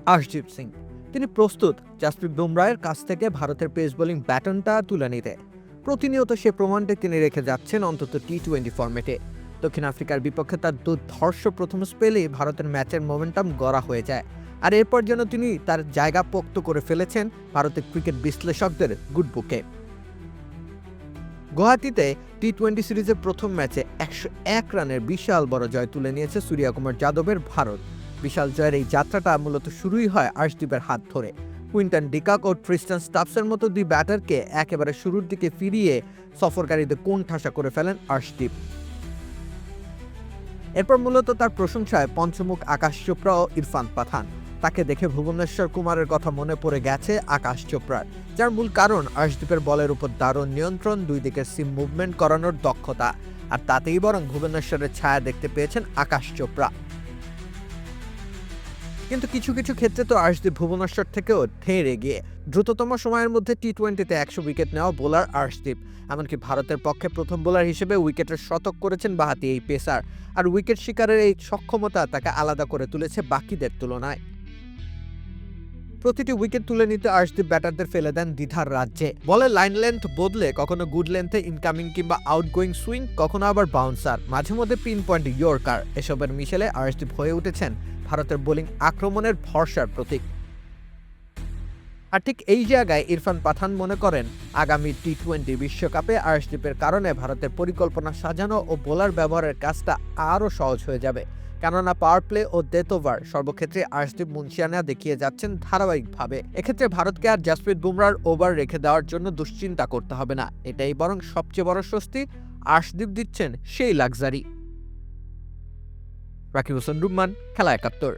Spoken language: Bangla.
আর্শদীপ সিং। তিনি প্রস্তুত জাসপ্রীত বুমরাহের কাছ থেকে ভারতের পেস বোলিং ব্যাটনটা তুলে নিতে। প্রতিনিয়ত সে প্রমাণটা তিনি রেখে যাচ্ছেন অন্তত টি-20 ফরম্যাটে। দক্ষিণ আফ্রিকার বিপক্ষে তার দুর্ধর্ষ প্রথম স্পেলে ভারতের ম্যাচের মোমেন্টাম গড়া হয়ে যায়, আর এরপর যেন তিনি তার জায়গা পোক্ত করে ফেলেছেন ভারতের ক্রিকেট বিশ্লেষকদের গুডবুকে। গুয়াহাটিতে টি-20 সিরিজের প্রথম ম্যাচে 101 রানের বিশাল বড় জয় তুলে নিয়েছে সূর্যকুমার যাদবের ভারত। বিশাল জয়ের এই যাত্রাটা মূলত শুরুই হয় আর্শদীপের হাত ধরে। কুইন্টন ডিকক ও ট্রিস্টান স্টাফসের মতো দুই ব্যাটারকে একেবারে শুরুর দিকে ফিরিয়ে সফরকারীদের কোণঠাসা করে ফেলেন আর্শদীপ। এরপর মূলত তার প্রশংসায় পঞ্চমুখ আকাশ চোপড়া ও ইরফান পাঠান। তাকে দেখে ভুবনেশ্বর কুমারের কথা মনে পড়ে গেছে আকাশ চোপড়ার, যার মূল কারণ আর্শদীপের বলের উপর দারুণ নিয়ন্ত্রণ, দুই দিকের সিম মুভমেন্ট করানোর দক্ষতা, আর তাতেই বরং ভুবনেশ্বরের ছায়া দেখতে পেয়েছেন আকাশ চোপড়া। কিন্তু কিছু কিছু ক্ষেত্রে তো আর্শদীপ ভুবনেশ্বর থেকেও ঢের এগিয়ে। দ্রুততম সময়ের মধ্যে টি-20তে 100 উইকেট নেওয়া বোলার আর্শদীপ। এমনকি ভারতের পক্ষে প্রথম বোলার হিসেবে উইকেটের শতক করেছেন বাঁহাতি এই পেসার, আর উইকেট শিকারের এই সক্ষমতা তাকে আলাদা করে তুলেছে বাকিদের তুলনায়। প্রতিটি উইকেট তুলে নিতে আর্শদীপ ব্যাটারদের ফেলে দেন দ্বিধার রাজ্যে। বলের লাইন লেন্থ বদলে কখনো গুড লেন্থে ইনকামিং কিংবা আউটগোয়িং সুইং, কখনো আবার বাউন্সার, মাঝে মধ্যে পিন পয়েন্ট ইয়র্কার, এসবের মিশেলে আর্শদীপ হয়ে উঠেছেন ভারতের বোলিং আক্রমণের ভরসার প্রতীক। আর ঠিক এই জায়গায় ইরফান পাঠান মনে করেন আগামী টি-20 বিশ্বকাপে আর্শদীপের কারণে ভারতের পরিকল্পনা সাজানো ও বোলার ব্যবহারের কাজটা আরও সহজ হয়ে যাবে, কেননা পাওয়ার প্লে ও ডেথ ওভার সর্বক্ষেত্রে আর্শদীপ মুন্সিয়ানা দেখিয়ে যাচ্ছেন ধারাবাহিকভাবে। এক্ষেত্রে ভারতকে আর জাসপ্রীত বুমরাহর ওভার রেখে দেওয়ার জন্য দুশ্চিন্তা করতে হবে না, এটাই বরং সবচেয়ে বড় স্বস্তি। আর্শদীপ দিচ্ছেন সেই লাক্সারি। রাকিব হোসেন রুম্মান, খেলা ৭১।